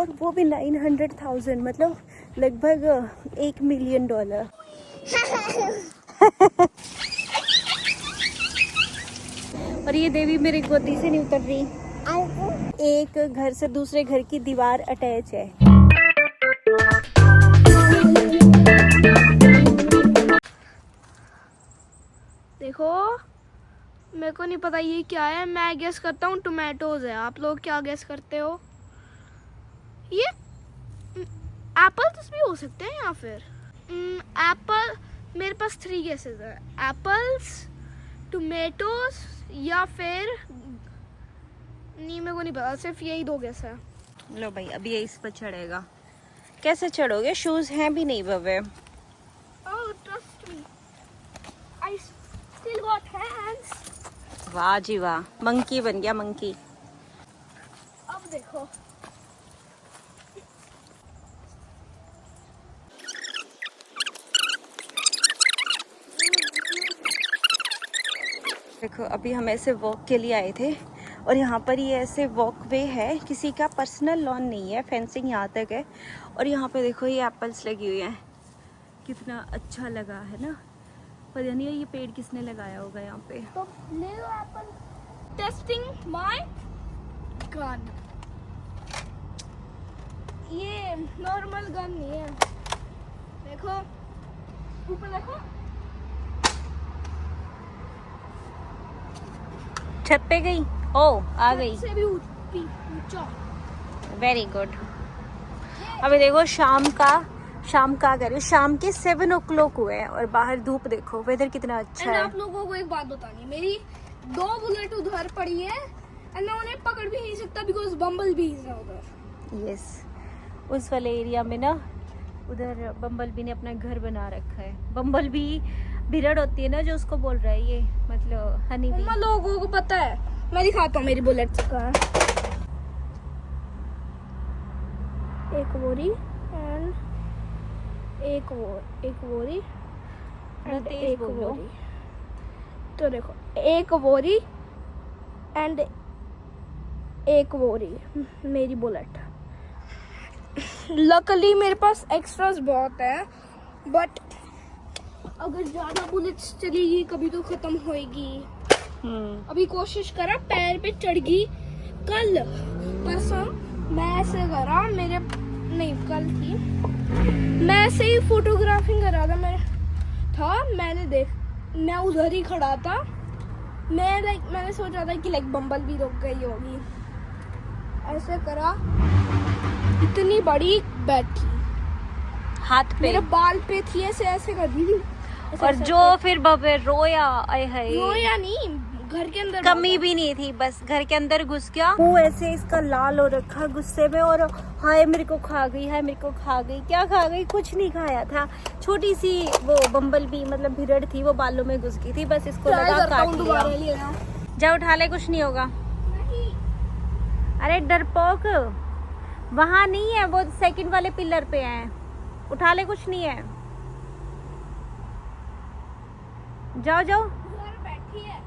और वो भी 900,000, मतलब लगभग $1 मिलियन। और ये देवी मेरी गोदी से नहीं उतर रही। एक घर से दूसरे घर की दीवार अटैच है। देखो, मेरे को नहीं पता ये क्या है। मैं गेस करता हूँ टोमेटोज है। आप लोग क्या गेस करते हो? ये एप्पल्स भी हो सकते हैं या फिर एप्पल। मेरे पास 3 गेसेस है, एप्पल्स, टोमेटोज या फिर नहीं, मेरे को नहीं पता, सिर्फ यही 2 गेस है। लो भाई, अभी ये इस पर चढ़ेगा। कैसे चढ़ोगे? शूज हैं भी नहीं बवे। Oh, trust me. I still got hands. वाह जी वाह, मंकी बन गया मंकी। अब देखो, देखो अभी हम ऐसे वॉक के लिए आए थे और यहाँ पर ये ऐसे वॉक वे है, किसी का पर्सनल लॉन नहीं है, फेंसिंग यहाँ तक है। और यहाँ पे देखो ये एप्पल्स लगी हुई हैं, कितना अच्छा लगा है ना। पता नहीं ये पेड़ किसने लगाया होगा यहाँ पे। तो ले लो एप्पल। Testing my gun. ये नॉर्मल गन नहीं है। देखो ऊपर देखो, छत पे गई। ओ आ गई, से भी ऊंचा। Very good. अभी देखो शाम का कह रही हूँ, शाम के 7 o'clock हुए हैं और बाहर धूप देखो, वेदर कितना अच्छा है। आप लोगों को एक बात बतानी है, मेरी 2 बुलेट उधर पड़ी है और मैं उन्हें पकड़ भी नहीं सकता बिकॉज बम्बल भी है उधर। यस, उस वाले एरिया में ना, उधर बम्बल बी ने अपना घर बना रखा है। बम्बल बी भिरड़ होती है ना, जो उसको बोल रहा है ये, मतलब हनी बी। लोगों को पता है, मैं दिखाता हूँ मेरी बुलेट से कहाँ है। एक बोरी एंड एक बोरी एंड एक बोरी। तो देखो, एक बोरी एंड एक बोरी मेरी बुलेट। लकली मेरे पास एक्स्ट्रास बहुत है, बट अगर ज्यादा बुलेट्स चलेगी कभी तो खत्म होएगी। अभी कोशिश करा, पैर पे चढ़ गई। कल परसों मैं ऐसे करा, मेरे नहीं कल थी, मैं ऐसे ही फोटोग्राफिंग कर रहा था। मैं उधर ही खड़ा था। मैंने सोचा था कि बम्बल भी रुक गई होगी। ऐसे करा, इतनी बड़ी बैठी हाथ पे, मेरे बाल पे थी, ऐसे कर दी थी। और जो फिर बबे रोया, आए है रोया नहीं, घर के अंदर कमी भी नहीं थी, बस घर के अंदर घुस गया। वो ऐसे इसका लाल हो रखा गुस्से में, और हाय मेरे को खा गई, हाय मेरे को खा गई। क्या खा गई? कुछ नहीं खाया था। छोटी सी वो बम्बल बी, मतलब भिरड़ थी, वो बालों में घुस गई थी, बस इसको लगा काट लिया। जा उठा ले, कुछ नहीं होगा। अरे डरपोक, वहाँ नहीं है, वो सेकंड वाले पिलर पे है। उठा ले, कुछ नहीं है। जाओ जाओ। बैठी है,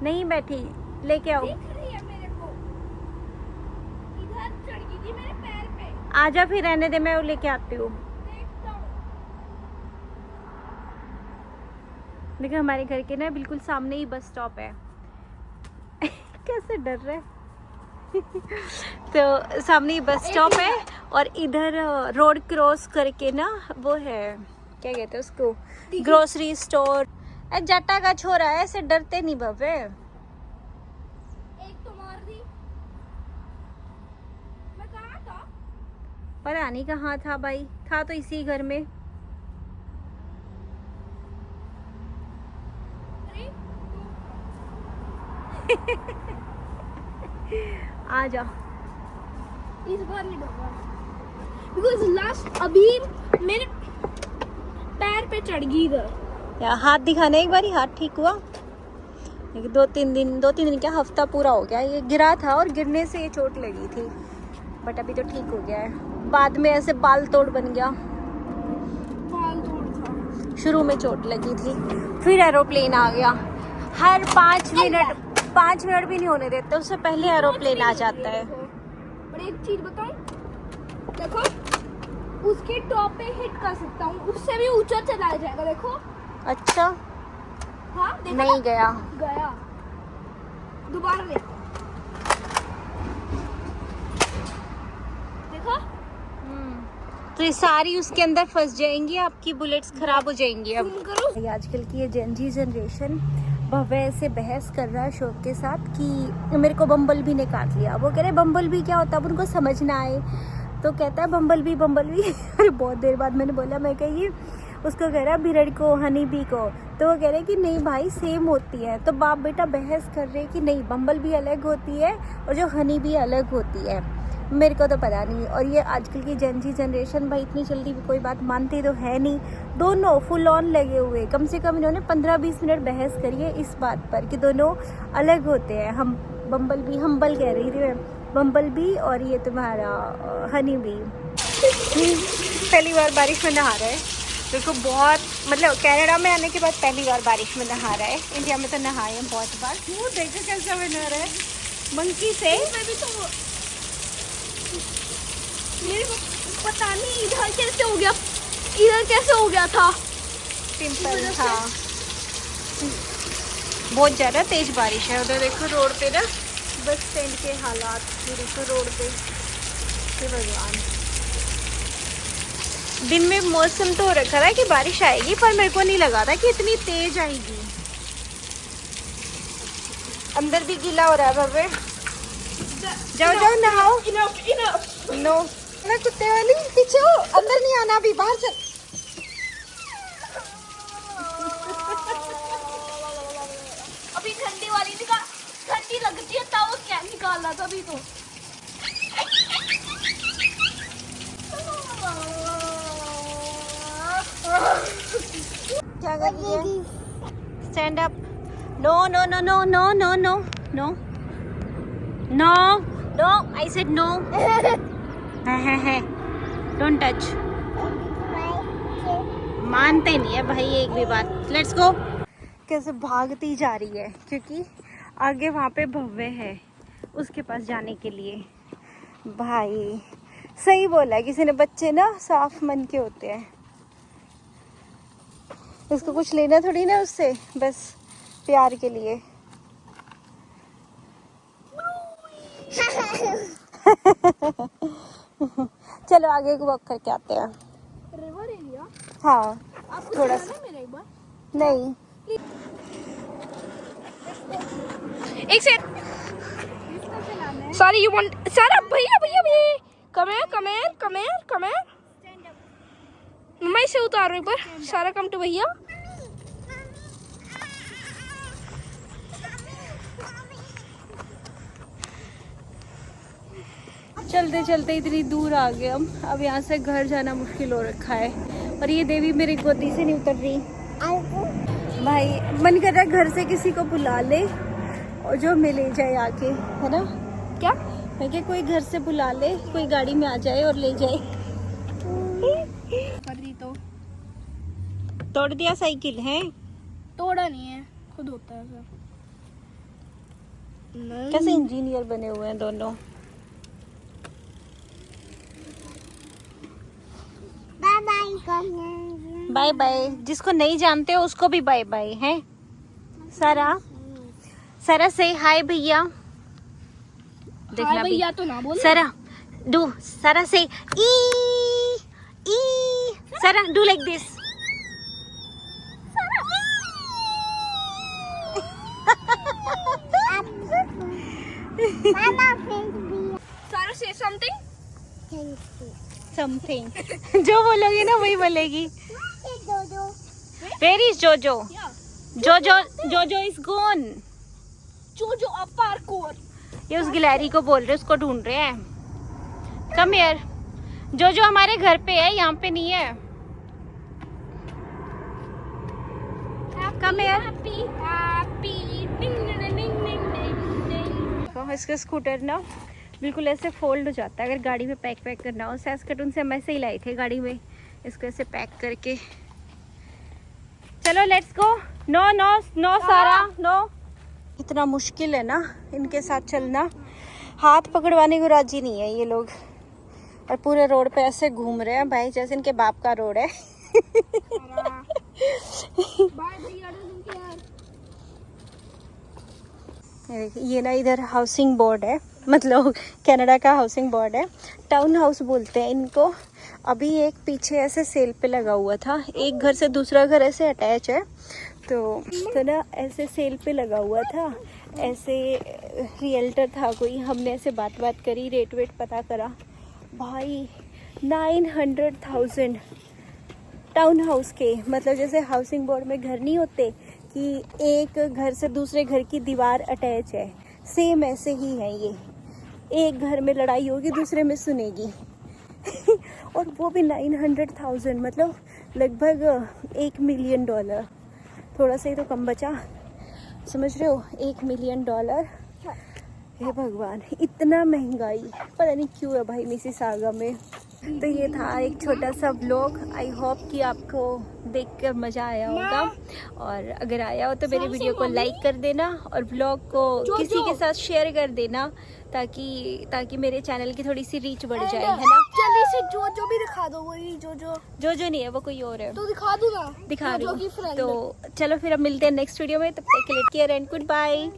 नहीं बैठी, लेके आओ। दिख रही है मेरे को, इधर चढ़ गई थी मेरे पैर पे। आजा, फिर रहने दे, मैं वो लेके आती हूँ। देखो हमारे घर के ना बिल्कुल सामने ही बस स्टॉप है। कैसे डर रहे। तो सामने ही बस स्टॉप है, और इधर रोड क्रॉस करके ना वो है, क्या कहते हैं उसको, ग्रोसरी स्टोर। जट्टा का छोरा है, ऐसे डरते नहीं बाबे। एक तो मार दी। मैं कहाँ था? पता नहीं कहाँ था भाई, था तो इसी घर में। आ जा। इस बार नहीं डरूंगा, बिकॉज लास्ट अभी मेरे पैर पे चढ़ गई इधर। यार हाथ दिखाने एक बारी, हाथ ठीक हुआ? दो तीन दिन क्या, हफ्ता पूरा हो गया। ये गिरा था और गिरने से ये चोट लगी थी, बट अभी तो ठीक हो गया है। बाद में ऐसे बाल तोड़ बन गया। बाल तोड़ था। शुरू में चोट लगी थी, फिर एरोप्लेन आ गया। हर 5 मिनट भी नहीं होने देते, उससे पहले एरोप्लेन आ जाता है। और एक चीज बताऊं, देखो उसके टॉप पे हिट कर सकता हूँ, उससे भी ऊंचा चला जाएगा। देखो अच्छा हाँ देखो नहीं ना? गया। गया। दोबारा देखो। तो ये सारी उसके अंदर फंस जाएंगी, आपकी बुलेट्स खराब हो जाएंगी। अब Zoom करो। ये आजकल की ये जेनजी जनरेशन भव्य से बहस कर रहा है शोक के साथ कि मेरे को बम्बल बी ने काट लिया। वो कह रहे बम्बल बी क्या होता है, अब उनको समझ ना आए तो कहता है बम्बल बी अरे बहुत देर बाद मैंने बोला, मैं कही उसको कह रहा भिरड़ को हनी बी को, तो वो कह रहे कि नहीं भाई सेम होती है। तो बाप बेटा बहस कर रहे कि नहीं बम्बल बी अलग होती है और जो हनी बी अलग होती है। मेरे को तो पता नहीं। और ये आजकल की जेनजी जनरेशन भाई इतनी जल्दी भी कोई बात मानती तो है नहीं। दोनों फुल ऑन लगे हुए, कम से कम इन्होंने 15-20 मिनट बहस करी है इस बात पर कि दोनों अलग होते हैं। हम बम्बल बी हम्बल कह रही थी मैं, बम्बल बी और ये तुम्हारा हनी बी। पहली बार बारिश में नहा रहा है, देखो बहुत मतलब कनाडा में आने के बाद पहली बार बारिश में नहा रहा है। इंडिया में तो नहाए हैं बहुत बार। वो देखो कैसा बना रहा है मंकी से। मेरे को पता नहीं इधर कैसे हो गया, इधर कैसे हो गया था। सिंपल था। बहुत ज़्यादा तेज बारिश है उधर। देखो रोड पे ना बस स्टैंड के हालात, ये देखो रोड पे। हे भगवान, दिन में मौसम तो रखा था कि बारिश आएगी, पर मेरे को नहीं लगा था कि इतनी तेज आएगी। अंदर भी गीला हो रहा है भव्य। जाओ जाओ नहाओ। नो ना कुत्ते वाली, पीछे हो, अंदर नहीं आना अभी, बाहर चल। अभी ठंडी वाली निकाल, ठंडी लगती है तब वो क्या निकालना था अभी तो। क्या कर रही है? Stand up. No no no no no no no no no no, I said no. है डोंट टच। मानते नहीं है भाई एक भी बात। Let's go. कैसे भागती जा रही है क्योंकि आगे वहाँ पे भव्य है, उसके पास जाने के लिए। भाई सही बोला किसी ने, बच्चे ना साफ मन के होते हैं। इसको कुछ लेना थोड़ी ना उससे, बस प्यार के लिए। चलो आगे वॉक करके आते हैं। River area. हाँ आपको थोड़ा चलाना सा। है मेरा एक बार? नहीं एक सेकंड। सॉरी यू वांट सारा भैया भैया भैया कम हियर मैं इसे उतारो एक बार। सारा कम टू भैया। चलते चलते इतनी दूर आ गए हम। अब यहाँ से घर जाना मुश्किल हो रखा है। और ये देवी मेरी गोदी से नहीं उतर रही। भाई मन कर रहा है घर से किसी को बुला ले और जो मिले जाए आके, है ना? क्या मैं क्या कोई घर से बुला ले, कोई गाड़ी में आ जाए और ले जाए। कर रही तो तोड़ दिया साइकिल है? तोड़ा नहीं है, खुद होता है सर। कैसे इंजीनियर बने हुए हैं दोनों। Bye bye. जिसको नहीं जानते हो उसको भी बाय बाय है। सारा सारा से हाय भैया। हाय भैया तो ना बोल। सारा डू, सारा से ई ई, सारा डू लाइक दिस। सारा से समथिंग। समथिंग जो बोलोगे ना वही बोलेगी। वेयर इज जोजो? जोजो इज गॉन। जोजो अ पार्कोर। ये उस गिलहरी को बोल रहे, उसको ढूंढ रहे हैं। Come here. जोजो हमारे घर पे है, यहाँ पे नहीं है। Come here. हैप्पी हैप्पी डिंग डिंग डिंग डिंग डिंग। इसका स्कूटर ना बिल्कुल ऐसे फोल्ड हो जाता है अगर गाड़ी में पैक करना हो। सैस्कटून से हम ऐसे ही लाए थे गाड़ी में, इसको ऐसे पैक करके। चलो let's go. No no no सारा नो। इतना मुश्किल है ना इनके साथ चलना, हाथ पकड़वाने को राजी नहीं है ये लोग। और पूरे रोड पे ऐसे घूम रहे हैं भाई जैसे इनके बाप का रोड है। बाय भैया यार। ये देखिए, ये ना इधर हाउसिंग बोर्ड है, मतलब कनाडा का हाउसिंग बोर्ड है, टाउन हाउस बोलते हैं इनको। अभी एक पीछे ऐसे सेल पे लगा हुआ था, एक घर से दूसरा घर ऐसे अटैच है, तो ना ऐसे सेल पे लगा हुआ था। ऐसे रियल्टर था कोई, हमने ऐसे बात करी, रेट वेट पता करा, भाई 900,000 टाउन हाउस के। मतलब जैसे हाउसिंग बोर्ड में घर नहीं होते कि एक घर से दूसरे घर की दीवार अटैच है, सेम ऐसे ही है ये। एक घर में लड़ाई होगी दूसरे में सुनेगी। और वो भी 900,000, मतलब लगभग $1 मिलियन। थोड़ा सा ही तो कम बचा, समझ रहे हो, $1 मिलियन। हे भगवान, इतना महंगाई पता नहीं क्यों है भाई मिसिसागा में। तो ये था एक छोटा सा व्लॉग। आई होप कि आपको देखकर मज़ा आया होगा, और अगर आया हो तो मेरे वीडियो को लाइक कर देना और व्लॉग को किसी के साथ शेयर कर देना, ताकि मेरे चैनल की थोड़ी सी रीच बढ़ जाए, है ना। जल्दी से जो भी दिखा दो, वही जो नहीं है, वो कोई और है, तो दिखा दूंगा, दिखा रही हूँ। तो चलो फिर अब मिलते हैं नेक्स्ट वीडियो में, तब तक के लिए take care and good bye.